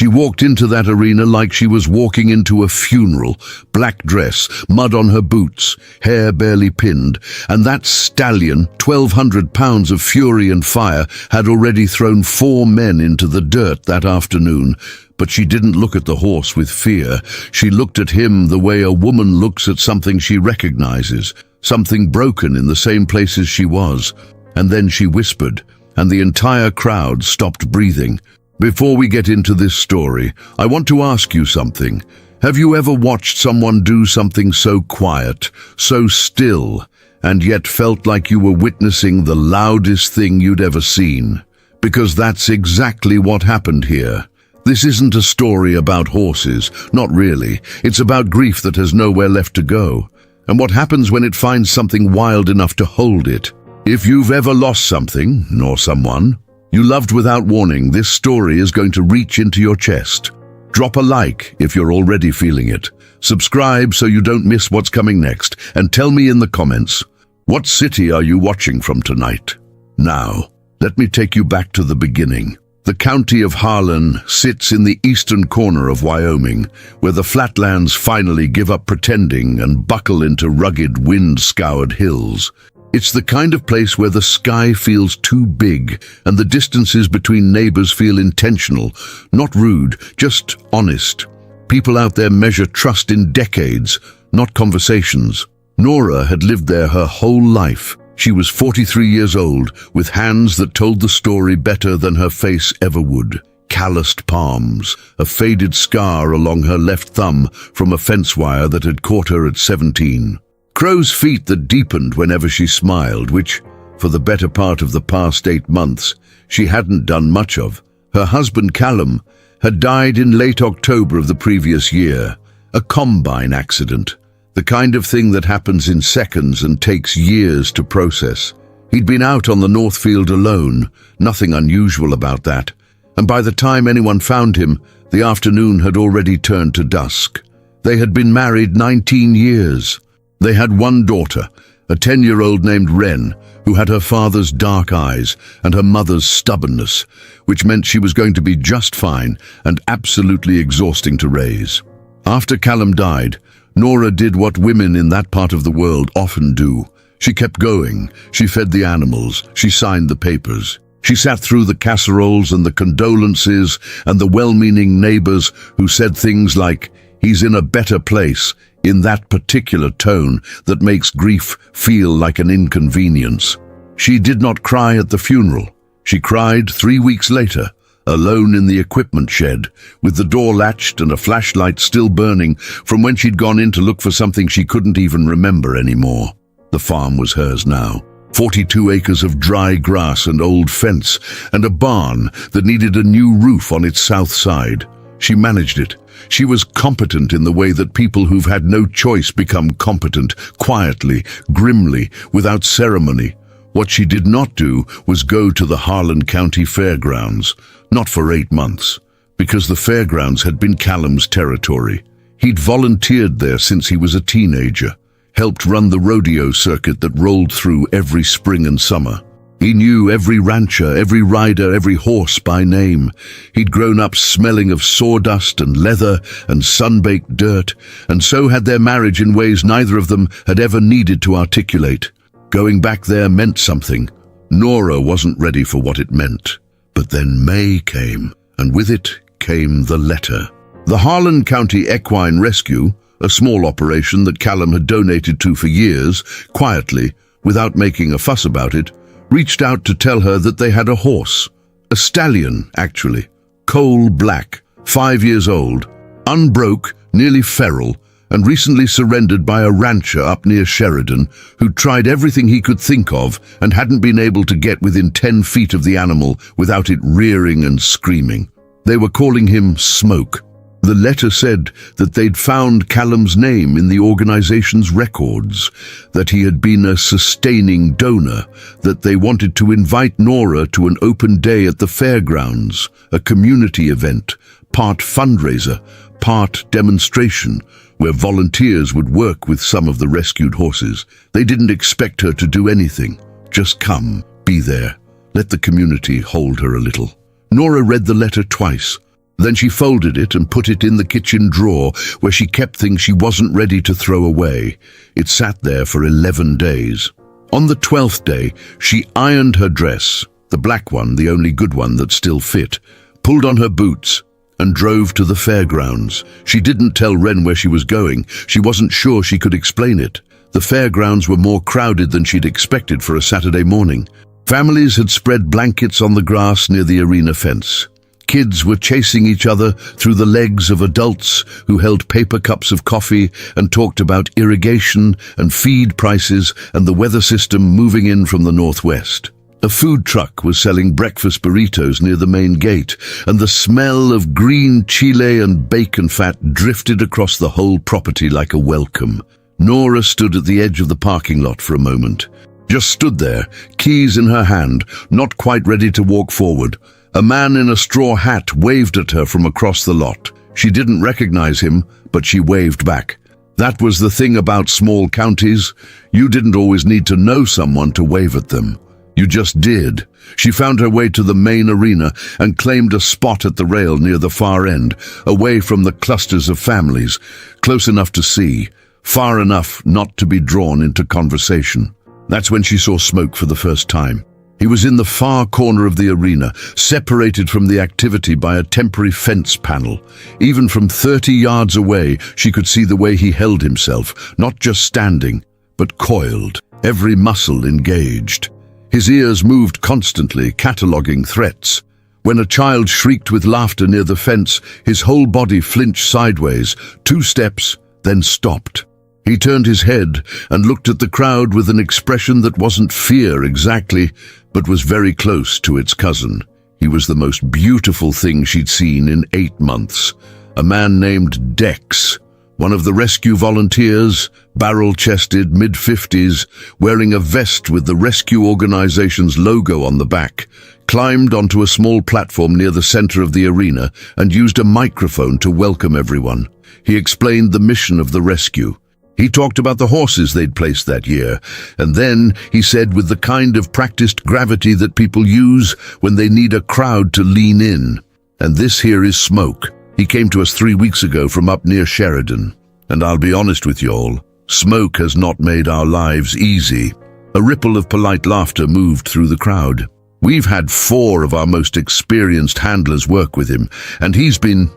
She walked into that arena like she was walking into a funeral. Black dress, mud on her boots, hair barely pinned, and that stallion, 1,200 pounds of fury and fire, had already thrown 4 men into the dirt that afternoon. But she didn't look at the horse with fear. She looked at him the way a woman looks at something she recognizes, something broken in the same places she was. And then she whispered, and the entire crowd stopped breathing. Before we get into this story, I want to ask you something. Have you ever watched someone do something so quiet, so still, and yet felt like you were witnessing the loudest thing you'd ever seen? Because that's exactly what happened here. This isn't a story about horses, not really. It's about grief that has nowhere left to go, and what happens when it finds something wild enough to hold it. If you've ever lost something, or someone, you loved without warning, this story is going to reach into your chest. Drop a like if you're already feeling it. Subscribe so you don't miss what's coming next, and tell me in the comments, what city are you watching from tonight? Now, let me take you back to the beginning. The county of Harlan sits in the eastern corner of Wyoming, where the flatlands finally give up pretending and buckle into rugged, wind-scoured hills. It's the kind of place where the sky feels too big and the distances between neighbors feel intentional, not rude, just honest. People out there measure trust in decades, not conversations. Nora had lived there her whole life. She was 43 years old, with hands that told the story better than her face ever would. Calloused palms, a faded scar along her left thumb from a fence wire that had caught her at 17. Crow's feet that deepened whenever she smiled, which, for the better part of the past 8 months, she hadn't done much of. Her husband, Callum, had died in late October of the previous year, a combine accident, the kind of thing that happens in seconds and takes years to process. He'd been out on the North Field alone, nothing unusual about that, and by the time anyone found him, the afternoon had already turned to dusk. They had been married 19 years. They had one daughter, a 10-year-old named Wren, who had her father's dark eyes and her mother's stubbornness, which meant she was going to be just fine and absolutely exhausting to raise. After Callum died, Nora did what women in that part of the world often do. She kept going. She fed the animals. She signed the papers. She sat through the casseroles and the condolences and the well-meaning neighbors who said things like, "He's in a better place," in that particular tone that makes grief feel like an inconvenience. She did not cry at the funeral. She cried 3 weeks later, alone in the equipment shed, with the door latched and a flashlight still burning from when she'd gone in to look for something she couldn't even remember anymore. The farm was hers now. 42 acres of dry grass and old fence, and a barn that needed a new roof on its south side. She managed it. She was competent in the way that people who've had no choice become competent, quietly, grimly, without ceremony. What she did not do was go to the Harlan County Fairgrounds, not for 8 months, because the fairgrounds had been Callum's territory. He'd volunteered there since he was a teenager, helped run the rodeo circuit that rolled through every spring and summer. He knew every rancher, every rider, every horse by name. He'd grown up smelling of sawdust and leather and sun-baked dirt, and so had their marriage in ways neither of them had ever needed to articulate. Going back there meant something. Nora wasn't ready for what it meant. But then May came, and with it came the letter. The Harlan County Equine Rescue, a small operation that Callum had donated to for years, quietly, without making a fuss about it, reached out to tell her that they had a horse. A stallion, actually. Coal black, 5 years old, unbroke, nearly feral, and recently surrendered by a rancher up near Sheridan who'd tried everything he could think of and hadn't been able to get within 10 feet of the animal without it rearing and screaming. They were calling him Smoke. The letter said that they'd found Callum's name in the organization's records, that he had been a sustaining donor, that they wanted to invite Nora to an open day at the fairgrounds, a community event, part fundraiser, part demonstration, where volunteers would work with some of the rescued horses. They didn't expect her to do anything. Just come, be there. Let the community hold her a little. Nora read the letter twice. Then she folded it and put it in the kitchen drawer where she kept things she wasn't ready to throw away. It sat there for 11 days. On the 12th day, she ironed her dress, the black one, the only good one that still fit, pulled on her boots, and drove to the fairgrounds. She didn't tell Wren where she was going. She wasn't sure she could explain it. The fairgrounds were more crowded than she'd expected for a Saturday morning. Families had spread blankets on the grass near the arena fence. Kids were chasing each other through the legs of adults who held paper cups of coffee and talked about irrigation and feed prices and the weather system moving in from the northwest. A food truck was selling breakfast burritos near the main gate, and the smell of green chile and bacon fat drifted across the whole property like a welcome. Nora stood at the edge of the parking lot for a moment. Just stood there, keys in her hand, not quite ready to walk forward. A man in a straw hat waved at her from across the lot. She didn't recognize him, but she waved back. That was the thing about small counties. You didn't always need to know someone to wave at them. You just did. She found her way to the main arena and claimed a spot at the rail near the far end, away from the clusters of families, close enough to see, far enough not to be drawn into conversation. That's when she saw Smoke for the first time. He was in the far corner of the arena, separated from the activity by a temporary fence panel. Even from 30 yards away, she could see the way he held himself, not just standing, but coiled, every muscle engaged. His ears moved constantly, cataloging threats. When a child shrieked with laughter near the fence, his whole body flinched sideways, 2 steps, then stopped. He turned his head and looked at the crowd with an expression that wasn't fear exactly, but was very close to its cousin. He was the most beautiful thing she'd seen in 8 months. A man named Dex, one of the rescue volunteers, barrel-chested, mid-50s, wearing a vest with the rescue organization's logo on the back, climbed onto a small platform near the center of the arena and used a microphone to welcome everyone. He explained the mission of the rescue. He talked about the horses they'd placed that year, and then he said with the kind of practiced gravity that people use when they need a crowd to lean in. And this here is Smoke. He came to us 3 weeks ago from up near Sheridan. And I'll be honest with y'all, Smoke has not made our lives easy. A ripple of polite laughter moved through the crowd. We've had 4 of our most experienced handlers work with him, and he's been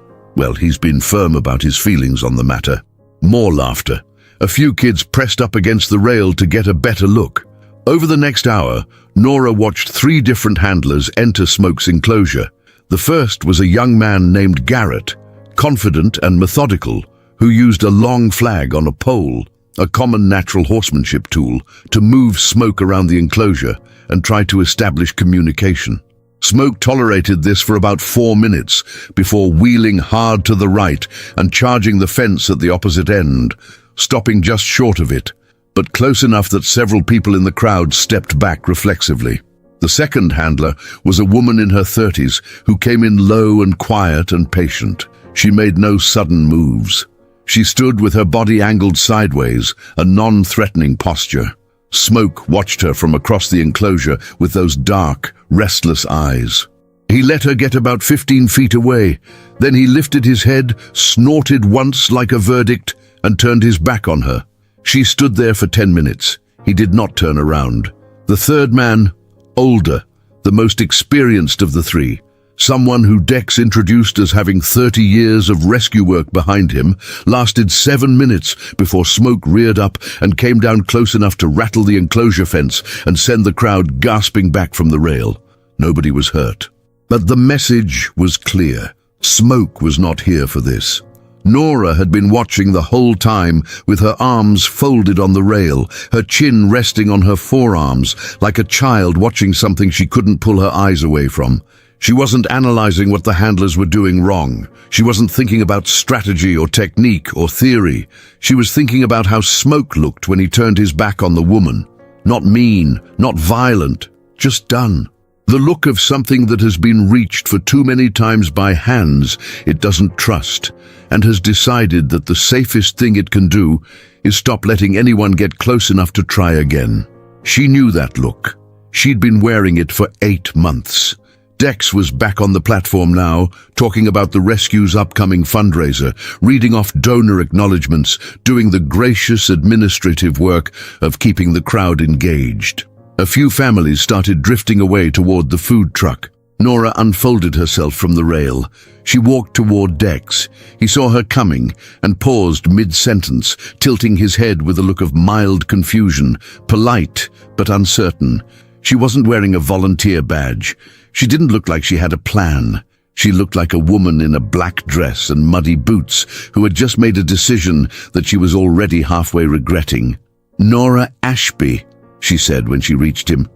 firm about his feelings on the matter. More laughter. A few kids pressed up against the rail to get a better look. Over the next hour, Nora watched 3 different handlers enter Smoke's enclosure. The first was a young man named Garrett, confident and methodical, who used a long flag on a pole, a common natural horsemanship tool, to move Smoke around the enclosure and try to establish communication. Smoke tolerated this for about 4 minutes before wheeling hard to the right and charging the fence at the opposite end, stopping just short of it, but close enough that several people in the crowd stepped back reflexively. The second handler was a woman in her 30s who came in low and quiet and patient. She made no sudden moves. She stood with her body angled sideways, a non-threatening posture. Smoke watched her from across the enclosure with those dark, restless eyes. He let her get about 15 feet away. Then he lifted his head, snorted once like a verdict, and turned his back on her. She stood there for 10 minutes. He did not turn around. The third man, older, the most experienced of the 3, someone who Dex introduced as having 30 years of rescue work behind him, lasted 7 minutes before Smoke reared up and came down close enough to rattle the enclosure fence and send the crowd gasping back from the rail. Nobody was hurt. But the message was clear. Smoke was not here for this. Nora had been watching the whole time with her arms folded on the rail, her chin resting on her forearms, like a child watching something she couldn't pull her eyes away from. She wasn't analyzing what the handlers were doing wrong. She wasn't thinking about strategy or technique or theory. She was thinking about how Smoke looked when he turned his back on the woman. Not mean, not violent, just done. The look of something that has been reached for too many times by hands it doesn't trust, and has decided that the safest thing it can do is stop letting anyone get close enough to try again. She knew that look. She'd been wearing it for 8 months. Dex was back on the platform now, talking about the rescue's upcoming fundraiser, reading off donor acknowledgements, doing the gracious administrative work of keeping the crowd engaged. A few families started drifting away toward the food truck. Nora unfolded herself from the rail. She walked toward Dex. He saw her coming and paused mid-sentence, tilting his head with a look of mild confusion, polite but uncertain. She wasn't wearing a volunteer badge. She didn't look like she had a plan. She looked like a woman in a black dress and muddy boots who had just made a decision that she was already halfway regretting. "Nora Ashby," she said when she reached him.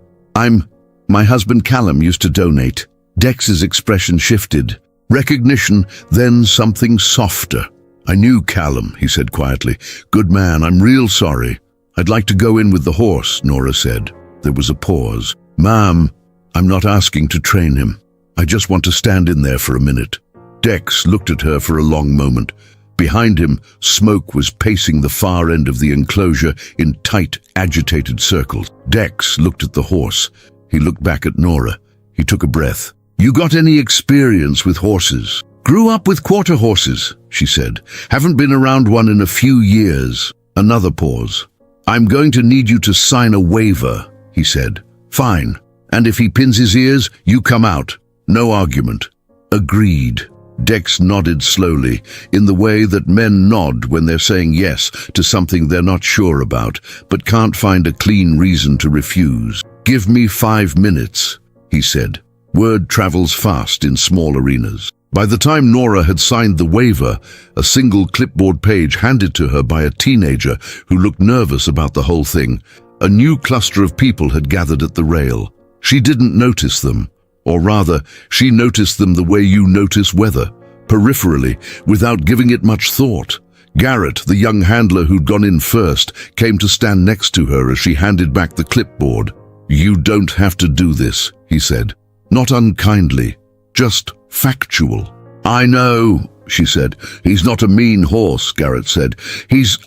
My husband Callum used to donate." Dex's expression shifted. Recognition, then something softer. "I knew Callum," he said quietly. "Good man, I'm real sorry." "I'd like to go in with the horse," Nora said. There was a pause. "Ma'am, I'm not asking to train him. I just want to stand in there for a minute." Dex looked at her for a long moment. Behind him, Smoke was pacing the far end of the enclosure in tight, agitated circles. Dex looked at the horse. He looked back at Nora. He took a breath. "You got any experience with horses?" "Grew up with quarter horses," she said. "Haven't been around one in a few years." Another pause. "I'm going to need you to sign a waiver," he said. "Fine. And if he pins his ears, you come out. No argument." "Agreed." Dex nodded slowly, in the way that men nod when they're saying yes to something they're not sure about, but can't find a clean reason to refuse. "Give me 5 minutes," he said. Word travels fast in small arenas. By the time Nora had signed the waiver, a single clipboard page handed to her by a teenager who looked nervous about the whole thing. A new cluster of people had gathered at the rail. She didn't notice them. Or rather, she noticed them the way you notice weather, peripherally, without giving it much thought. Garrett, the young handler who'd gone in first, came to stand next to her as she handed back the clipboard. "You don't have to do this," he said. Not unkindly, just factual. "I know," she said. "He's not a mean horse," Garrett said.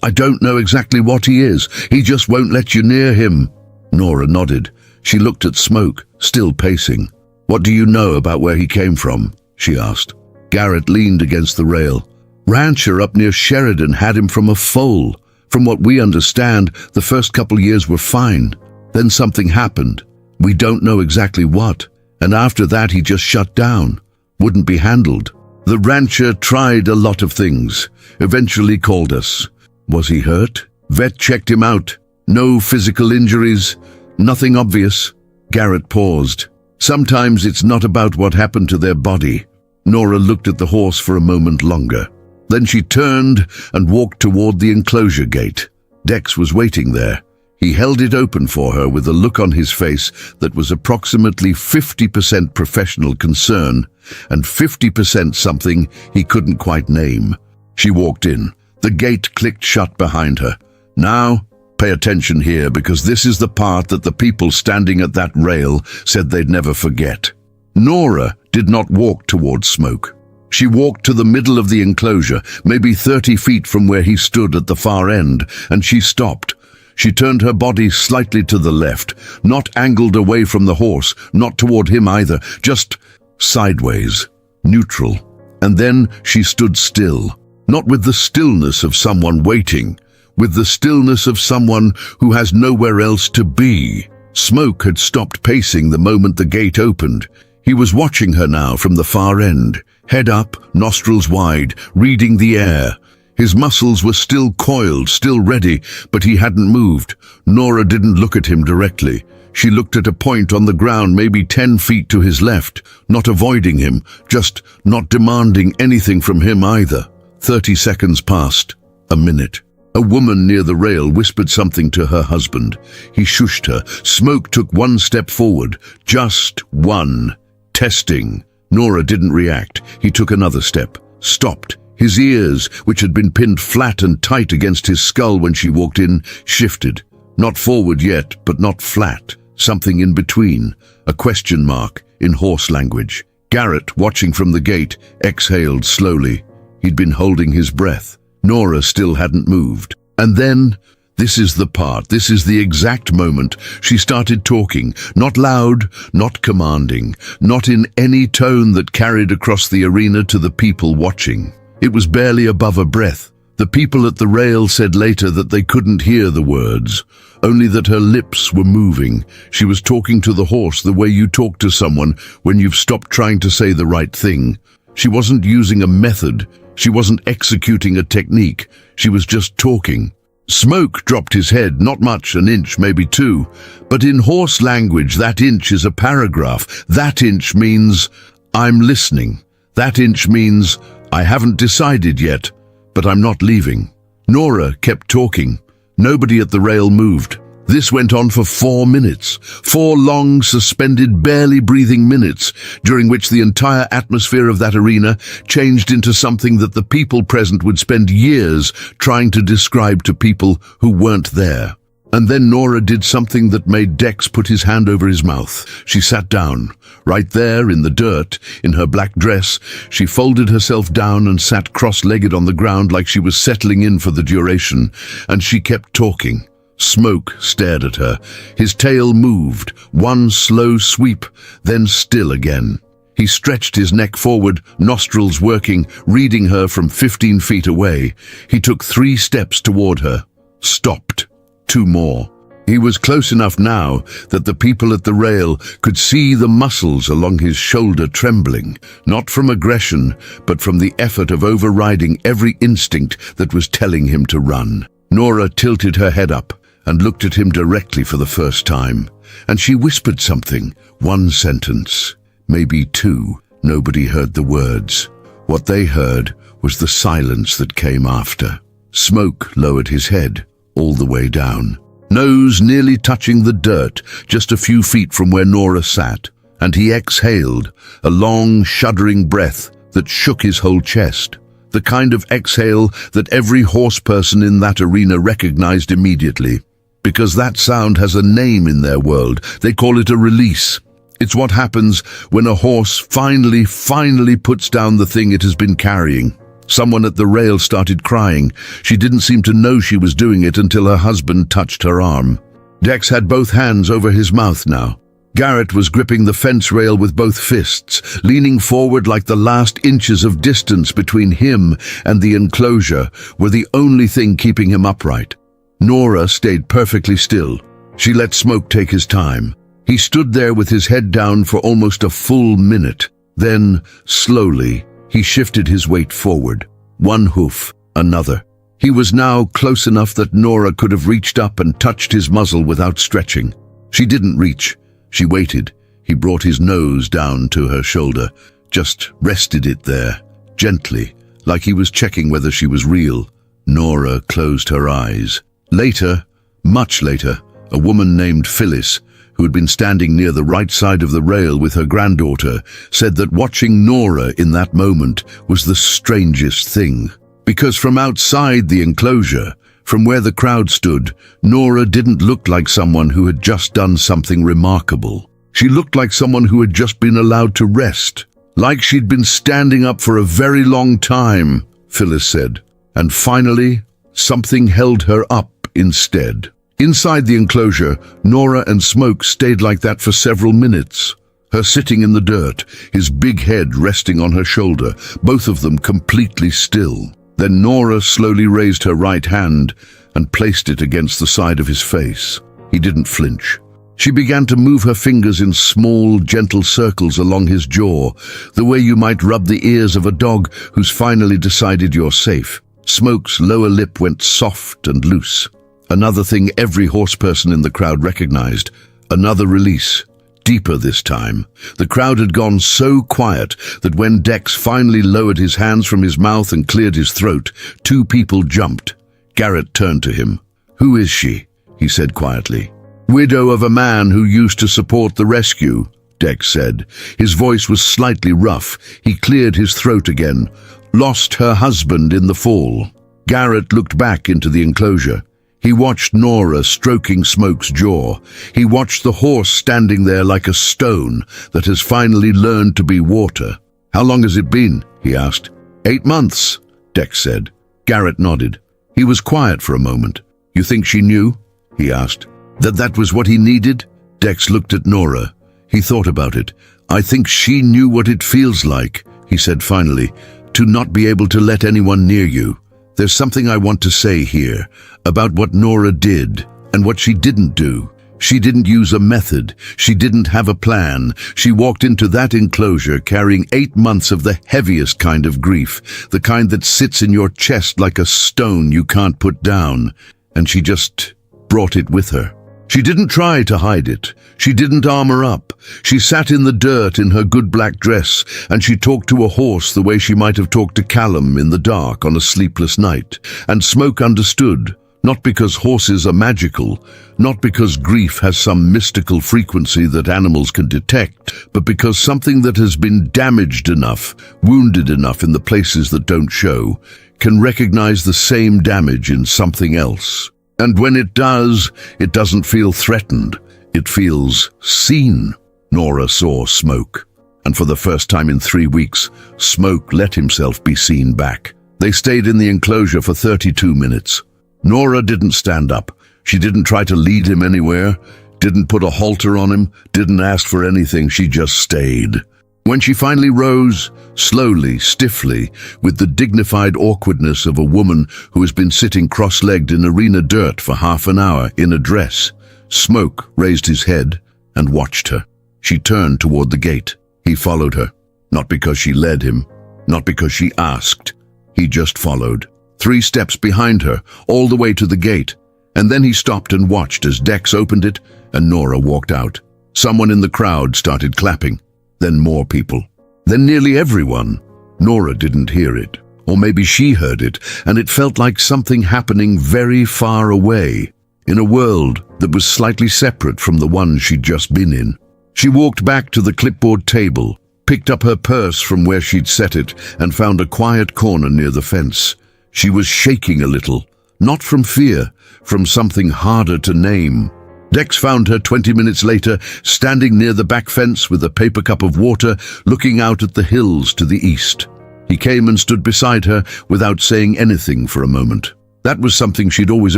I don't know exactly what he is. He just won't let you near him." Nora nodded. She looked at Smoke, still pacing. "What do you know about where he came from?" she asked. Garrett leaned against the rail. "Rancher up near Sheridan had him from a foal. From what we understand, the first couple years were fine. Then something happened. We don't know exactly what. And after that he just shut down. Wouldn't be handled. The rancher tried a lot of things. Eventually called us. Was he hurt? Vet checked him out. No physical injuries. Nothing obvious." Garrett paused. "Sometimes it's not about what happened to their body." Nora looked at the horse for a moment longer. Then she turned and walked toward the enclosure gate. Dex was waiting there. He held it open for her with a look on his face that was approximately 50% professional concern and 50% something he couldn't quite name. She walked in. The gate clicked shut behind her. "Now, pay attention here, because this is the part that the people standing at that rail said they'd never forget." Nora did not walk toward Smoke. She walked to the middle of the enclosure, maybe 30 feet from where he stood at the far end, and she stopped. She turned her body slightly to the left, not angled away from the horse, not toward him either, just sideways, neutral. And then she stood still, not with the stillness of someone waiting, with the stillness of someone who has nowhere else to be. Smoke had stopped pacing the moment the gate opened. He was watching her now from the far end, head up, nostrils wide, reading the air. His muscles were still coiled, still ready, but he hadn't moved. Nora didn't look at him directly. She looked at a point on the ground maybe 10 feet to his left, not avoiding him, just not demanding anything from him either. 30 seconds passed. A minute. A woman near the rail whispered something to her husband. He shushed her. Smoke took one step forward. Just one. Testing. Nora didn't react. He took another step. Stopped. His ears, which had been pinned flat and tight against his skull when she walked in, shifted. Not forward yet, but not flat. Something in between. A question mark in horse language. Garrett, watching from the gate, exhaled slowly. He'd been holding his breath. Nora still hadn't moved. And then This is the part, this is the exact moment she started talking, not loud, not commanding, not in any tone that carried across the arena to the people watching. It was barely above a breath. The people at the rail said later that they couldn't hear the words, only that her lips were moving. She was talking to the horse the way you talk to someone when you've stopped trying to say the right thing. She wasn't using a method. She wasn't executing a technique. She was just talking. Smoke dropped his head, not much, an inch, maybe two. But in horse language, that inch is a paragraph. That inch means, I'm listening. That inch means, I haven't decided yet, but I'm not leaving. Nora kept talking. Nobody at the rail moved. This went on for 4 minutes, 4 long, suspended, barely breathing minutes, during which the entire atmosphere of that arena changed into something that the people present would spend years trying to describe to people who weren't there. And then Nora did something that made Dex put his hand over his mouth. She sat down. Right there in the dirt, in her black dress, she folded herself down and sat cross-legged on the ground like she was settling in for the duration, and she kept talking. Smoke stared at her. His tail moved, one slow sweep, then still again. He stretched his neck forward, nostrils working, reading her from 15 feet away. He took 3 steps toward her. Stopped. 2 more. He was close enough now that the people at the rail could see the muscles along his shoulder trembling, not from aggression, but from the effort of overriding every instinct that was telling him to run. Nora tilted her head up and looked at him directly for the first time, and she whispered something, 1 sentence, maybe 2. Nobody heard the words. What they heard was the silence that came after. Smoke lowered his head, all the way down, nose nearly touching the dirt, just a few feet from where Nora sat, and he exhaled, a long, shuddering breath that shook his whole chest. The kind of exhale that every horse person in that arena recognized immediately. Because that sound has a name in their world. They call it a release. It's what happens when a horse finally puts down the thing it has been carrying. Someone at the rail started crying. She didn't seem to know she was doing it until her husband touched her arm. Dex had both hands over his mouth now. Garrett was gripping the fence rail with both fists, leaning forward like the last inches of distance between him and the enclosure were the only thing keeping him upright. Nora stayed perfectly still. She let Smoke take his time. He stood there with his head down for almost a full minute. Then, slowly, he shifted his weight forward. 1 hoof, another. He was now close enough that Nora could have reached up and touched his muzzle without stretching. She didn't reach. She waited. He brought his nose down to her shoulder, just rested it there, gently, like he was checking whether she was real. Nora closed her eyes. Later, much later, a woman named Phyllis, who had been standing near the right side of the rail with her granddaughter, said that watching Nora in that moment was the strangest thing. Because from outside the enclosure, from where the crowd stood, Nora didn't look like someone who had just done something remarkable. She looked like someone who had just been allowed to rest. Like she'd been standing up for a very long time, Phyllis said. And finally, something held her up instead. Inside the enclosure, Nora and Smoke stayed like that for several minutes. Her sitting in the dirt, his big head resting on her shoulder, both of them completely still. Then Nora slowly raised her right hand and placed it against the side of his face. He didn't flinch. She began to move her fingers in small, gentle circles along his jaw, the way you might rub the ears of a dog who's finally decided you're safe. Smoke's lower lip went soft and loose. Another thing every horse person in the crowd recognized. Another release. Deeper this time. The crowd had gone so quiet that when Dex finally lowered his hands from his mouth and cleared his throat, 2 people jumped. Garrett turned to him. "Who is she?" he said quietly. "Widow of a man who used to support the rescue," Dex said. His voice was slightly rough. He cleared his throat again. "Lost her husband in the fall." Garrett looked back into the enclosure. He watched Nora stroking Smoke's jaw. He watched the horse standing there like a stone that has finally learned to be water. "How long has it been?" he asked. 8 months, Dex said. Garrett nodded. He was quiet for a moment. You think she knew? He asked. That was what he needed? Dex looked at Nora. He thought about it. I think she knew what it feels like, he said finally, to not be able to let anyone near you. There's something I want to say here about what Nora did and what she didn't do. She didn't use a method. She didn't have a plan. She walked into that enclosure carrying 8 months of the heaviest kind of grief, the kind that sits in your chest like a stone you can't put down, and she just brought it with her. She didn't try to hide it. She didn't armor up. She sat in the dirt in her good black dress, and she talked to a horse the way she might have talked to Callum in the dark on a sleepless night. And Smoke understood, not because horses are magical, not because grief has some mystical frequency that animals can detect, but because something that has been damaged enough, wounded enough in the places that don't show, can recognize the same damage in something else. And when it does, it doesn't feel threatened. It feels seen. Nora saw Smoke. And for the first time in 3 weeks, Smoke let himself be seen back. They stayed in the enclosure for 32 minutes. Nora didn't stand up. She didn't try to lead him anywhere, didn't put a halter on him, didn't ask for anything. She just stayed. When she finally rose, slowly, stiffly, with the dignified awkwardness of a woman who has been sitting cross-legged in arena dirt for half an hour in a dress, Smoke raised his head and watched her. She turned toward the gate. He followed her, not because she led him, not because she asked. He just followed. 3 steps behind her, all the way to the gate, and then he stopped and watched as Dex opened it and Nora walked out. Someone in the crowd started clapping. Then more people. Then nearly everyone. Nora didn't hear it. Or maybe she heard it, and it felt like something happening very far away, in a world that was slightly separate from the one she'd just been in. She walked back to the clipboard table, picked up her purse from where she'd set it, and found a quiet corner near the fence. She was shaking a little, not from fear, from something harder to name. Dex found her 20 minutes later, standing near the back fence with a paper cup of water, looking out at the hills to the east. He came and stood beside her without saying anything for a moment. That was something she'd always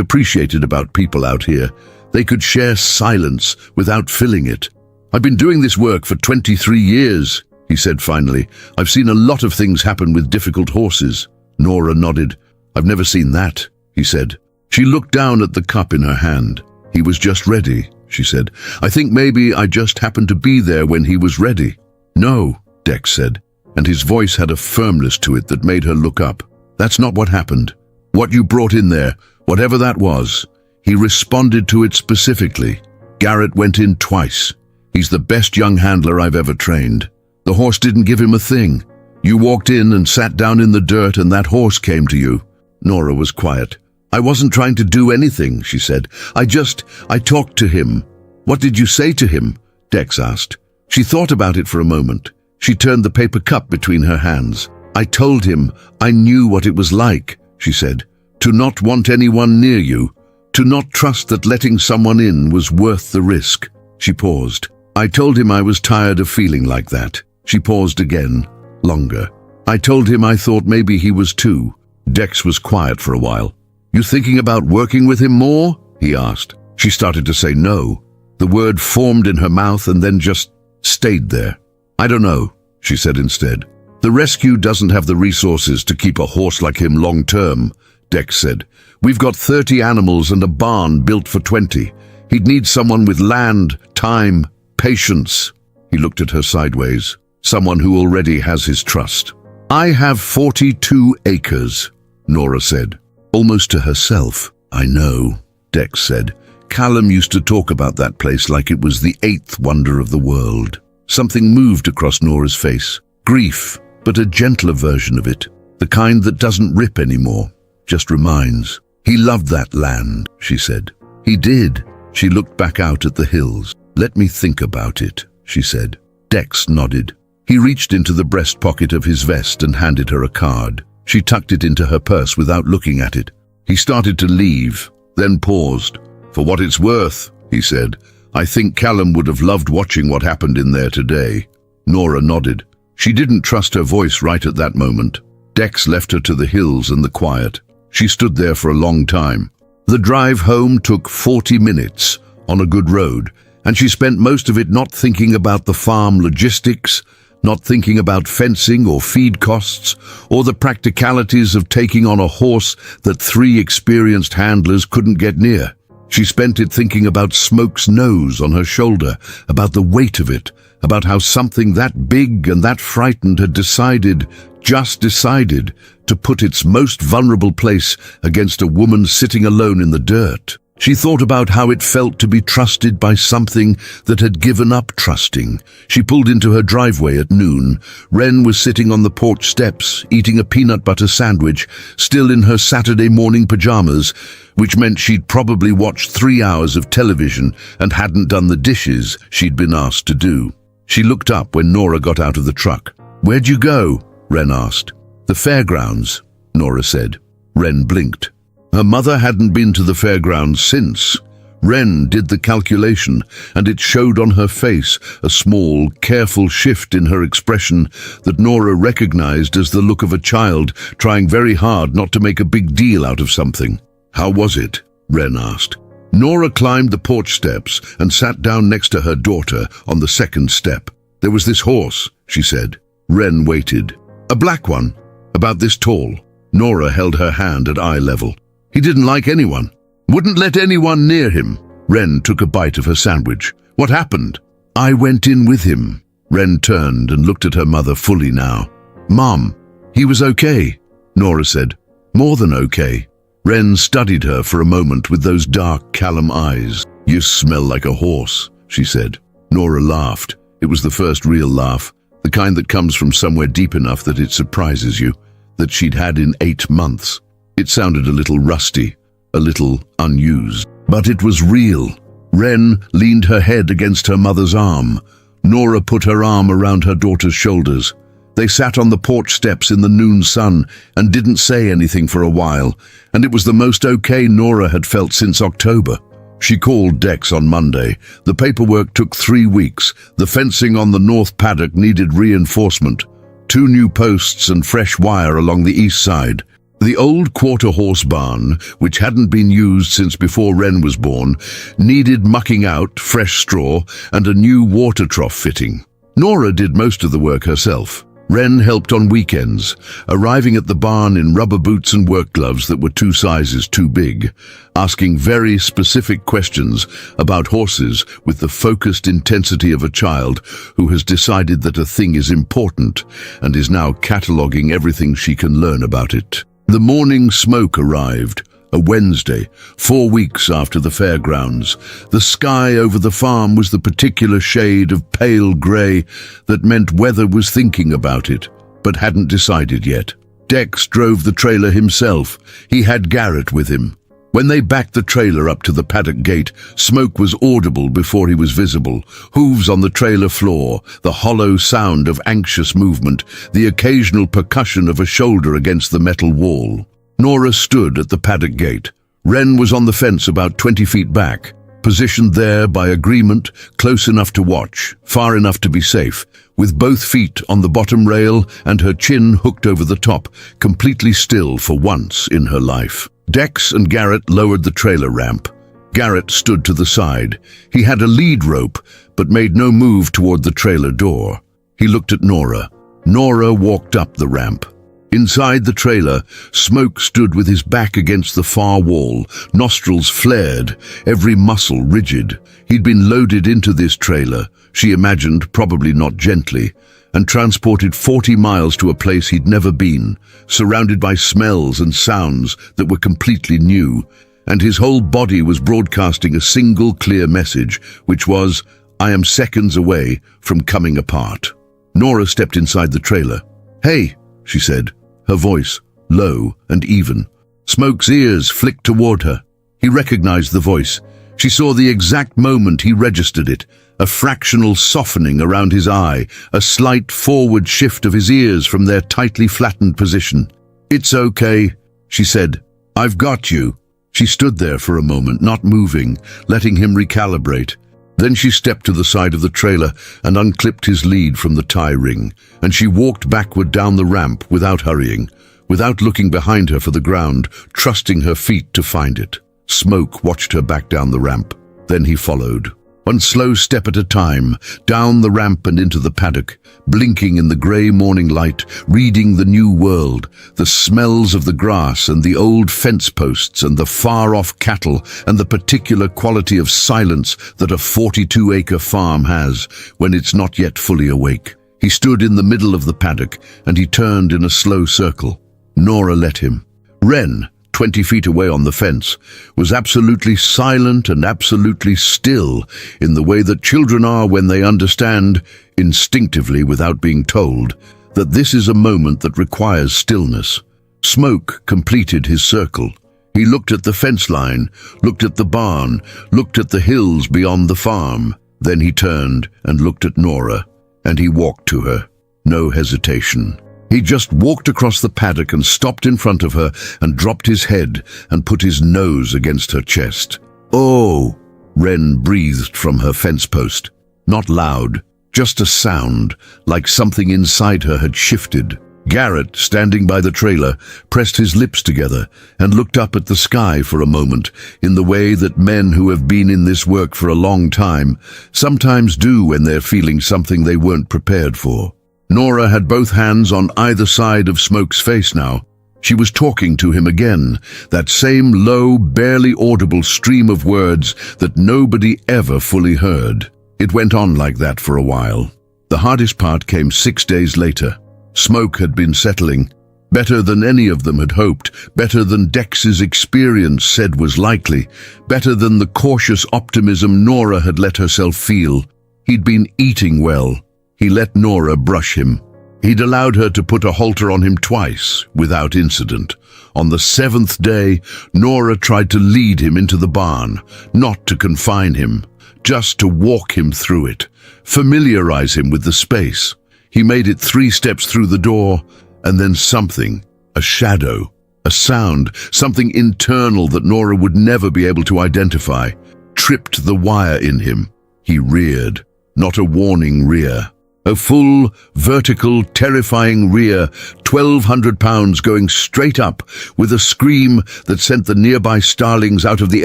appreciated about people out here. They could share silence without filling it. I've been doing this work for 23 years, he said finally. I've seen a lot of things happen with difficult horses. Nora nodded. I've never seen that, he said. She looked down at the cup in her hand. He was just ready, she said. I think maybe I just happened to be there when he was ready. No, Dex said, and his voice had a firmness to it that made her look up. That's not what happened. What you brought in there, whatever that was, he responded to it specifically. Garrett went in twice. He's the best young handler I've ever trained. The horse didn't give him a thing. You walked in and sat down in the dirt and that horse came to you. Nora was quiet. I wasn't trying to do anything, she said. I talked to him. What did you say to him? Dex asked. She thought about it for a moment. She turned the paper cup between her hands. I told him I knew what it was like, she said. To not want anyone near you. To not trust that letting someone in was worth the risk. She paused. I told him I was tired of feeling like that. She paused again, longer. I told him I thought maybe he was too. Dex was quiet for a while. You thinking about working with him more? He asked. She started to say no. The word formed in her mouth and then just stayed there. I don't know, she said instead. The rescue doesn't have the resources to keep a horse like him long term, Dex said. We've got 30 animals and a barn built for 20. He'd need someone with land, time, patience. He looked at her sideways. Someone who already has his trust. I have 42 acres, Nora said. Almost to herself. I know, Dex said. Callum used to talk about that place like it was the 8th wonder of the world. Something moved across Nora's face. Grief, but a gentler version of it. The kind that doesn't rip anymore, just reminds. He loved that land, she said. He did. She looked back out at the hills. Let me think about it, she said. Dex nodded. He reached into the breast pocket of his vest and handed her a card. She tucked it into her purse without looking at it. He started to leave, then paused. For what it's worth, he said, I think Callum would have loved watching what happened in there today. Nora nodded. She didn't trust her voice right at that moment. Dex left her to the hills and the quiet. She stood there for a long time. The drive home took 40 minutes on a good road, and she spent most of it not thinking about the farm logistics, not thinking about fencing or feed costs, or the practicalities of taking on a horse that 3 experienced handlers couldn't get near. She spent it thinking about Smoke's nose on her shoulder, about the weight of it, about how something that big and that frightened had just decided, to put its most vulnerable place against a woman sitting alone in the dirt. She thought about how it felt to be trusted by something that had given up trusting. She pulled into her driveway at noon. Wren was sitting on the porch steps, eating a peanut butter sandwich, still in her Saturday morning pajamas, which meant she'd probably watched 3 hours of television and hadn't done the dishes she'd been asked to do. She looked up when Nora got out of the truck. "Where'd you go?" Wren asked. "The fairgrounds," Nora said. Wren blinked. Her mother hadn't been to the fairgrounds since. Wren did the calculation, and it showed on her face a small, careful shift in her expression that Nora recognized as the look of a child trying very hard not to make a big deal out of something. "How was it?" Wren asked. Nora climbed the porch steps and sat down next to her daughter on the second step. "There was this horse," she said. Wren waited. "A black one, about this tall." Nora held her hand at eye level. "He didn't like anyone. Wouldn't let anyone near him." Wren took a bite of her sandwich. "What happened?" "I went in with him." Wren turned and looked at her mother fully now. "Mom, he was okay," Nora said. "More than okay." Wren studied her for a moment with those dark, calm eyes. "You smell like a horse," she said. Nora laughed. It was the first real laugh, the kind that comes from somewhere deep enough that it surprises you, that she'd had in 8 months. It sounded a little rusty, a little unused, but it was real. Wren leaned her head against her mother's arm. Nora put her arm around her daughter's shoulders. They sat on the porch steps in the noon sun and didn't say anything for a while, and it was the most okay Nora had felt since October. She called Dex on Monday. The paperwork took 3 weeks. The fencing on the north paddock needed reinforcement. 2 new posts and fresh wire along the east side. The old quarter-horse barn, which hadn't been used since before Wren was born, needed mucking out, fresh straw, and a new water trough fitting. Nora did most of the work herself. Wren helped on weekends, arriving at the barn in rubber boots and work gloves that were 2 sizes too big, asking very specific questions about horses with the focused intensity of a child who has decided that a thing is important and is now cataloguing everything she can learn about it. The morning Smoke arrived, a Wednesday, 4 weeks after the fairgrounds. The sky over the farm was the particular shade of pale grey that meant weather was thinking about it, but hadn't decided yet. Dex drove the trailer himself. He had Garrett with him. When they backed the trailer up to the paddock gate, Smoke was audible before he was visible. Hooves on the trailer floor, the hollow sound of anxious movement, the occasional percussion of a shoulder against the metal wall. Nora stood at the paddock gate. Wren was on the fence about 20 feet back, positioned there by agreement, close enough to watch, far enough to be safe, with both feet on the bottom rail and her chin hooked over the top, completely still for once in her life. Dex and Garrett lowered the trailer ramp. Garrett stood to the side. He had a lead rope, but made no move toward the trailer door. He looked at Nora. Nora walked up the ramp. Inside the trailer, Smoke stood with his back against the far wall, nostrils flared, every muscle rigid. He'd been loaded into this trailer, she imagined, probably not gently, and transported 40 miles to a place he'd never been, surrounded by smells and sounds that were completely new, and his whole body was broadcasting a single clear message, which was, "I am seconds away from coming apart." Nora stepped inside the trailer. "Hey," she said, her voice low and even. Smoke's ears flicked toward her. He recognized the voice. She saw the exact moment he registered it, a fractional softening around his eye, a slight forward shift of his ears from their tightly flattened position. "It's okay," she said. "I've got you." She stood there for a moment, not moving, letting him recalibrate. Then she stepped to the side of the trailer and unclipped his lead from the tie ring, and she walked backward down the ramp without hurrying, without looking behind her for the ground, trusting her feet to find it. Smoke watched her back down the ramp. Then he followed. One slow step at a time, down the ramp and into the paddock, blinking in the grey morning light, reading the new world, the smells of the grass and the old fence posts and the far-off cattle and the particular quality of silence that a 42-acre farm has when it's not yet fully awake. He stood in the middle of the paddock and he turned in a slow circle. Nora let him. Wren, 20 feet away on the fence, was absolutely silent and absolutely still in the way that children are when they understand, instinctively without being told, that this is a moment that requires stillness. Smoke completed his circle. He looked at the fence line, looked at the barn, looked at the hills beyond the farm. Then he turned and looked at Nora, and he walked to her. No hesitation. He just walked across the paddock and stopped in front of her and dropped his head and put his nose against her chest. "Oh," Wren breathed from her fence post. Not loud, just a sound, like something inside her had shifted. Garrett, standing by the trailer, pressed his lips together and looked up at the sky for a moment in the way that men who have been in this work for a long time sometimes do when they're feeling something they weren't prepared for. Nora had both hands on either side of Smoke's face now. She was talking to him again, that same low, barely audible stream of words that nobody ever fully heard. It went on like that for a while. The hardest part came 6 days later. Smoke had been settling, better than any of them had hoped, better than Dex's experience said was likely, better than the cautious optimism Nora had let herself feel. He'd been eating well. He let Nora brush him. He'd allowed her to put a halter on him twice, without incident. On the 7th day, Nora tried to lead him into the barn, not to confine him, just to walk him through it, familiarize him with the space. He made it 3 steps through the door, and then something, a shadow, a sound, something internal that Nora would never be able to identify, tripped the wire in him. He reared, not a warning rear. A full, vertical, terrifying rear, 1,200 pounds going straight up, with a scream that sent the nearby starlings out of the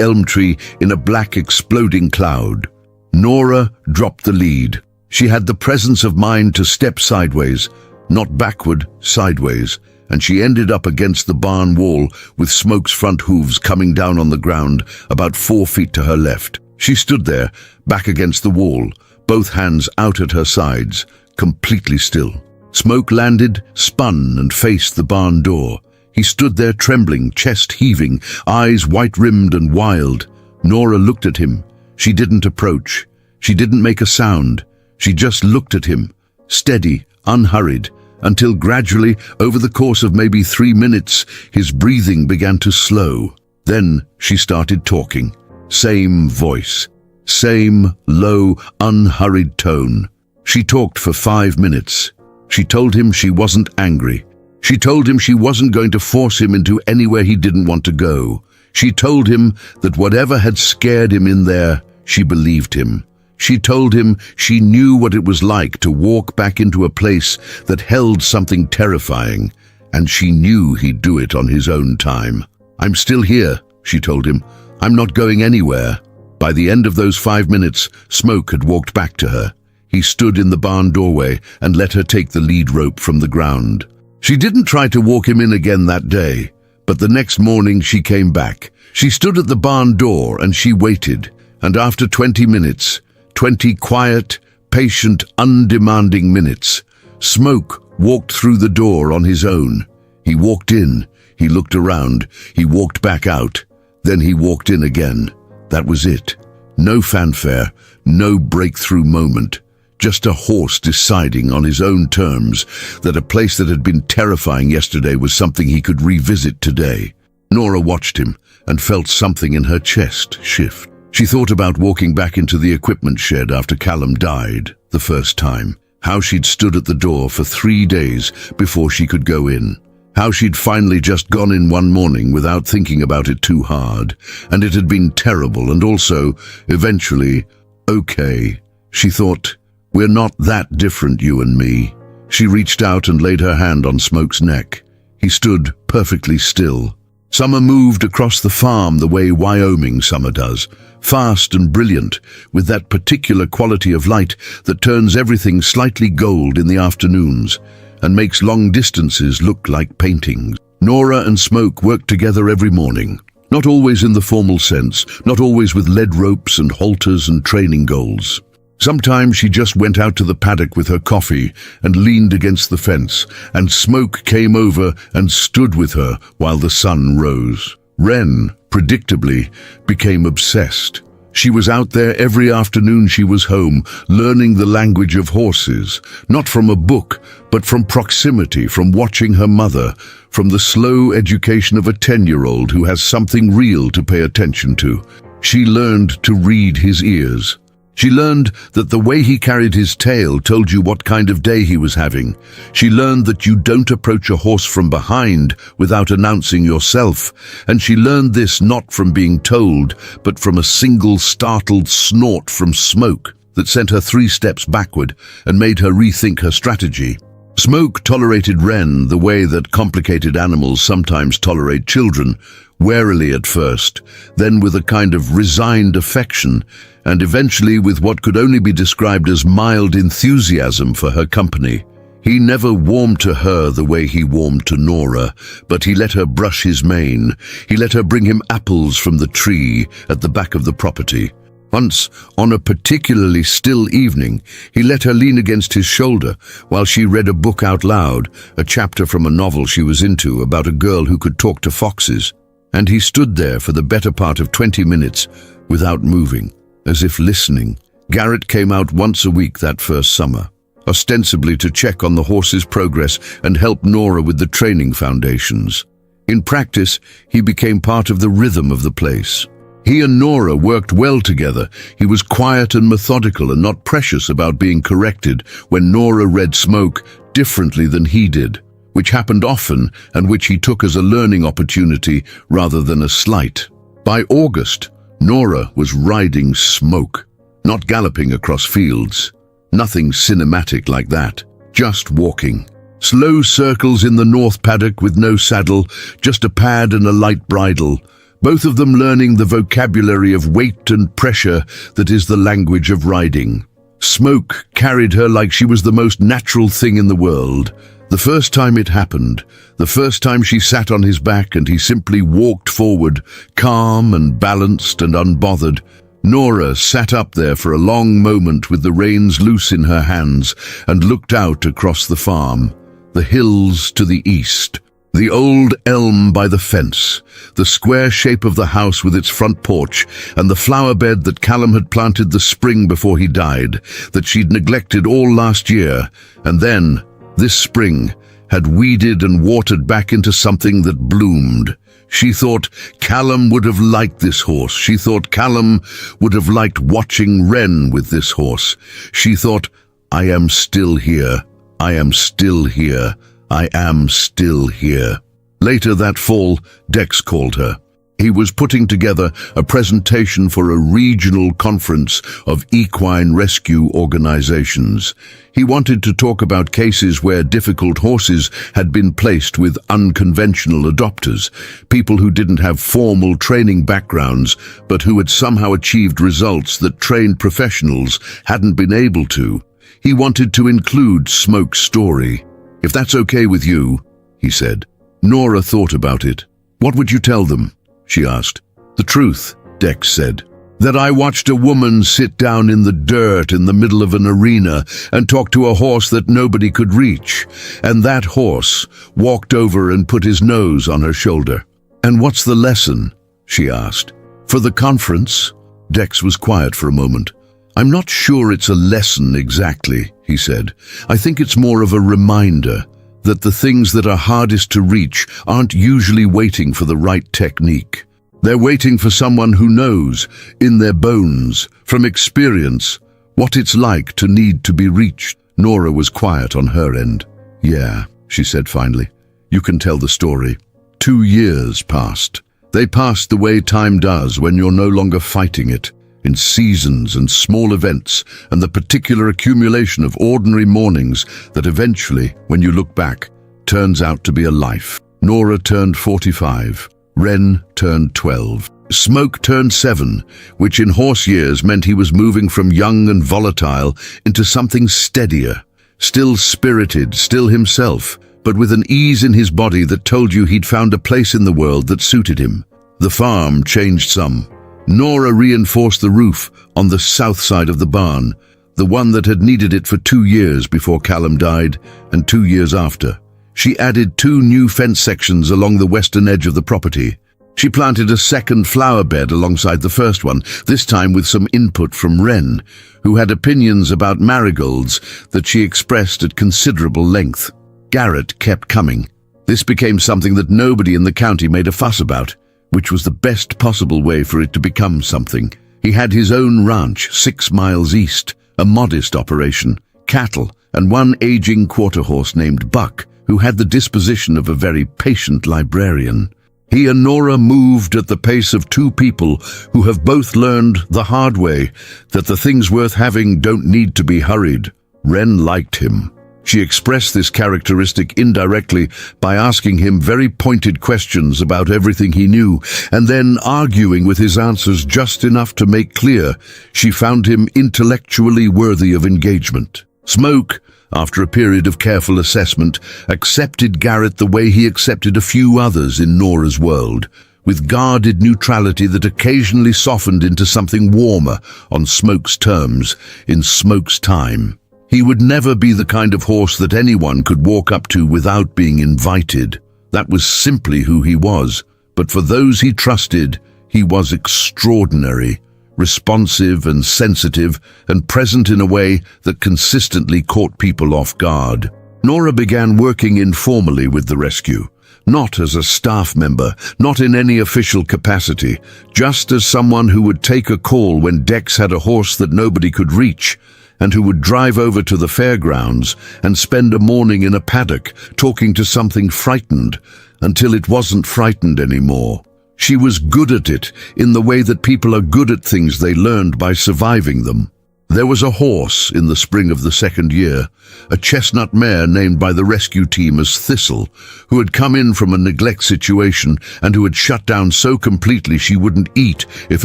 elm tree in a black exploding cloud. Nora dropped the lead. She had the presence of mind to step sideways, not backward, sideways, and she ended up against the barn wall with Smoke's front hooves coming down on the ground about 4 feet to her left. She stood there, back against the wall, both hands out at her sides, completely still. Smoke landed, spun, and faced the barn door. He stood there trembling, chest heaving, eyes white-rimmed and wild. Nora looked at him. She didn't approach. She didn't make a sound. She just looked at him, steady, unhurried, until gradually, over the course of maybe 3 minutes, his breathing began to slow. Then she started talking. Same voice. Same low, unhurried tone. She talked for 5 minutes. She told him she wasn't angry. She told him she wasn't going to force him into anywhere he didn't want to go. She told him that whatever had scared him in there, she believed him. She told him she knew what it was like to walk back into a place that held something terrifying, and she knew he'd do it on his own time. "I'm still here," she told him. "I'm not going anywhere." By the end of those 5 minutes, Smoke had walked back to her. He stood in the barn doorway and let her take the lead rope from the ground. She didn't try to walk him in again that day, but the next morning she came back. She stood at the barn door and she waited, and after 20 minutes, 20 quiet, patient, undemanding minutes, Smoke walked through the door on his own. He walked in, he looked around, he walked back out, then he walked in again. That was it. No fanfare, no breakthrough moment. Just a horse deciding on his own terms that a place that had been terrifying yesterday was something he could revisit today. Nora watched him and felt something in her chest shift. She thought about walking back into the equipment shed after Callum died the first time. How she'd stood at the door for 3 days before she could go in. How she'd finally just gone in one morning without thinking about it too hard, and it had been terrible and also, eventually, okay. She thought, "We're not that different, you and me." She reached out and laid her hand on Smoke's neck. He stood perfectly still. Summer moved across the farm the way Wyoming summer does, fast and brilliant, with that particular quality of light that turns everything slightly gold in the afternoons and makes long distances look like paintings. Nora and Smoke worked together every morning, not always in the formal sense, not always with lead ropes and halters and training goals. Sometimes she just went out to the paddock with her coffee and leaned against the fence, and Smoke came over and stood with her while the sun rose. Wren, predictably, became obsessed. She was out there every afternoon she was home, learning the language of horses, not from a book, but from proximity, from watching her mother, from the slow education of a 10-year-old who has something real to pay attention to. She learned to read his ears. She learned that the way he carried his tail told you what kind of day he was having. She learned that you don't approach a horse from behind without announcing yourself. And she learned this not from being told, but from a single startled snort from Smoke that sent her 3 steps backward and made her rethink her strategy. Smoke tolerated Wren the way that complicated animals sometimes tolerate children, warily at first, then with a kind of resigned affection, and eventually with what could only be described as mild enthusiasm for her company. He never warmed to her the way he warmed to Nora, but he let her brush his mane. He let her bring him apples from the tree at the back of the property. Once, on a particularly still evening, he let her lean against his shoulder while she read a book out loud, a chapter from a novel she was into about a girl who could talk to foxes. And he stood there for the better part of 20 minutes without moving, as if listening. Garrett came out once a week that first summer, ostensibly to check on the horse's progress and help Nora with the training foundations. In practice, he became part of the rhythm of the place. He and Nora worked well together. He was quiet and methodical and not precious about being corrected when Nora read Smoke differently than he did, which happened often and which he took as a learning opportunity rather than a slight. By August, Nora was riding Smoke, not galloping across fields. Nothing cinematic like that, just walking. Slow circles in the north paddock with no saddle, just a pad and a light bridle, both of them learning the vocabulary of weight and pressure that is the language of riding. Smoke carried her like she was the most natural thing in the world. The first time it happened, the first time she sat on his back and he simply walked forward, calm and balanced and unbothered, Nora sat up there for a long moment with the reins loose in her hands and looked out across the farm, the hills to the east, the old elm by the fence, the square shape of the house with its front porch, and the flower bed that Callum had planted the spring before he died, that she'd neglected all last year, and then, this spring, had weeded and watered back into something that bloomed. She thought Callum would have liked this horse. She thought Callum would have liked watching Wren with this horse. She thought, I am still here. I am still here. I am still here. Later that fall, Dex called her. He was putting together a presentation for a regional conference of equine rescue organizations. He wanted to talk about cases where difficult horses had been placed with unconventional adopters, people who didn't have formal training backgrounds, but who had somehow achieved results that trained professionals hadn't been able to. He wanted to include Smoke's story. If that's okay with you, he said. Nora thought about it. What would you tell them? She asked. The truth, Dex said. That I watched a woman sit down in the dirt in the middle of an arena and talk to a horse that nobody could reach, and that horse walked over and put his nose on her shoulder. And what's the lesson? She asked. For the conference? Dex was quiet for a moment. I'm not sure it's a lesson exactly, he said. I think it's more of a reminder that the things that are hardest to reach aren't usually waiting for the right technique. They're waiting for someone who knows, in their bones, from experience, what it's like to need to be reached. Nora was quiet on her end. Yeah, she said finally. You can tell the story. 2 years passed. They passed the way time does when you're no longer fighting it, in seasons and small events and the particular accumulation of ordinary mornings that eventually, when you look back, turns out to be a life. Nora turned 45. Ren turned 12. Smoke turned 7, which in horse years meant he was moving from young and volatile into something steadier, still spirited, still himself, but with an ease in his body that told you he'd found a place in the world that suited him. The farm changed some. Nora reinforced the roof on the south side of the barn, the one that had needed it for 2 years before Callum died and 2 years after. She added 2 new fence sections along the western edge of the property. She planted a second flower bed alongside the first one, this time with some input from Ren, who had opinions about marigolds that she expressed at considerable length. Garrett kept coming. This became something that nobody in the county made a fuss about, which was the best possible way for it to become something. He had his own ranch 6 miles east, a modest operation, cattle, and one aging quarter horse named Buck, who had the disposition of a very patient librarian. He and Nora moved at the pace of 2 people who have both learned the hard way that the things worth having don't need to be hurried. Ren liked him. She expressed this characteristic indirectly by asking him very pointed questions about everything he knew, and then arguing with his answers just enough to make clear she found him intellectually worthy of engagement. Smoke, after a period of careful assessment, accepted Garrett the way he accepted a few others in Nora's world, with guarded neutrality that occasionally softened into something warmer on Smoke's terms, in Smoke's time. He would never be the kind of horse that anyone could walk up to without being invited. That was simply who he was, but for those he trusted, he was extraordinary, responsive and sensitive, and present in a way that consistently caught people off guard. Nora began working informally with the rescue, not as a staff member, not in any official capacity, just as someone who would take a call when Dex had a horse that nobody could reach, and who would drive over to the fairgrounds and spend a morning in a paddock talking to something frightened until it wasn't frightened anymore. She was good at it in the way that people are good at things they learned by surviving them. There was a horse in the spring of the 2nd year, a chestnut mare named by the rescue team as Thistle, who had come in from a neglect situation and who had shut down so completely she wouldn't eat if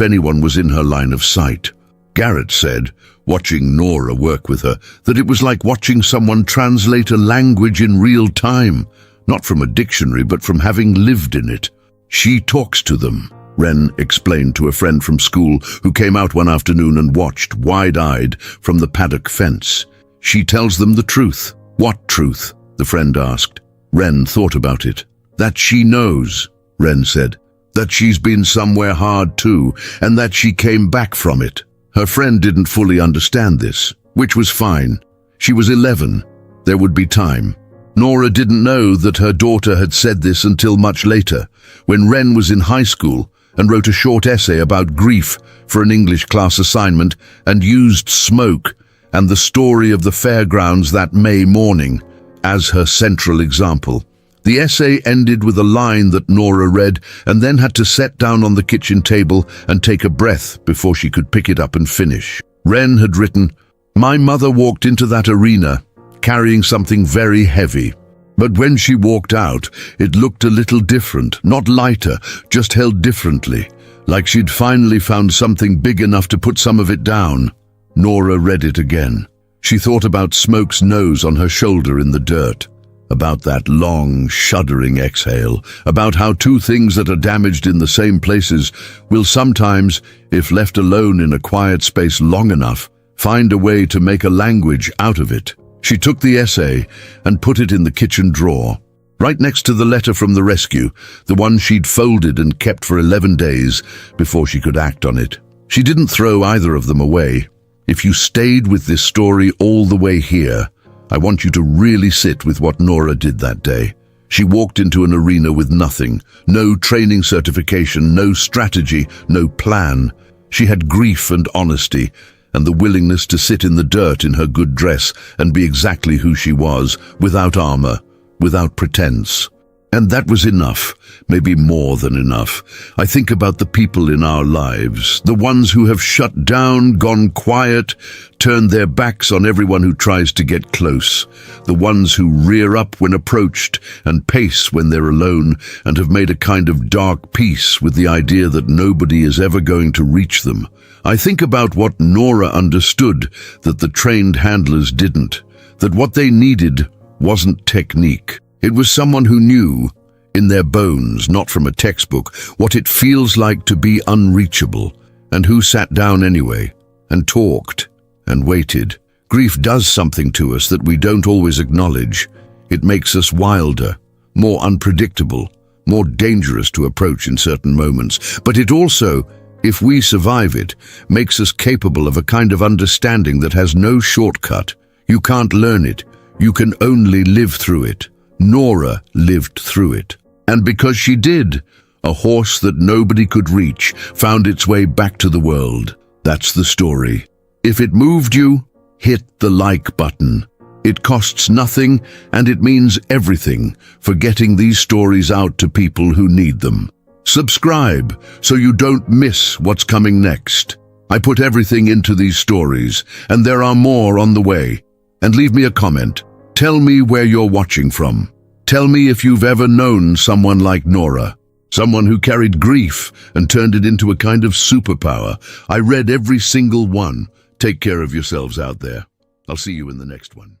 anyone was in her line of sight. Garrett said, watching Nora work with her, that it was like watching someone translate a language in real time, not from a dictionary but from having lived in it. She talks to them, Ren explained to a friend from school who came out one afternoon and watched, wide-eyed, from the paddock fence. She tells them the truth. What truth? The friend asked. Ren thought about it. That she knows, Ren said. That she's been somewhere hard too, and that she came back from it. Her friend didn't fully understand this, which was fine. She was 11. There would be time. Nora didn't know that her daughter had said this until much later, when Ren was in high school and wrote a short essay about grief for an English class assignment and used Smoke and the story of the fairgrounds that May morning as her central example. The essay ended with a line that Nora read and then had to sit down on the kitchen table and take a breath before she could pick it up and finish. Ren had written, "My mother walked into that arena carrying something very heavy. But when she walked out, it looked a little different, not lighter, just held differently, like she'd finally found something big enough to put some of it down." Nora read it again. She thought about Smoke's nose on her shoulder in the dirt, about that long, shuddering exhale, about how 2 things that are damaged in the same places will sometimes, if left alone in a quiet space long enough, find a way to make a language out of it. She took the essay and put it in the kitchen drawer, right next to the letter from the rescue, the one she'd folded and kept for 11 days before she could act on it. She didn't throw either of them away. If you stayed with this story all the way here, I want you to really sit with what Nora did that day. She walked into an arena with nothing, no training certification, no strategy, no plan. She had grief and honesty, and the willingness to sit in the dirt in her good dress and be exactly who she was, without armor, without pretense. And that was enough, maybe more than enough. I think about the people in our lives, the ones who have shut down, gone quiet, turned their backs on everyone who tries to get close, the ones who rear up when approached and pace when they're alone, and have made a kind of dark peace with the idea that nobody is ever going to reach them. I think about what Nora understood that the trained handlers didn't, that what they needed wasn't technique. It was someone who knew, in their bones, not from a textbook, what it feels like to be unreachable, and who sat down anyway, and talked, and waited. Grief does something to us that we don't always acknowledge. It makes us wilder, more unpredictable, more dangerous to approach in certain moments. But it also, if we survive it, makes us capable of a kind of understanding that has no shortcut. You can't learn it. You can only live through it. Nora lived through it. And because she did, a horse that nobody could reach found its way back to the world. That's the story. If it moved you, hit the like button. It costs nothing, and it means everything for getting these stories out to people who need them. Subscribe so you don't miss what's coming next. I put everything into these stories, and there are more on the way. And leave me a comment. Tell me where you're watching from. Tell me if you've ever known someone like Nora, someone who carried grief and turned it into a kind of superpower. I read every single one. Take care of yourselves out there. I'll see you in the next one.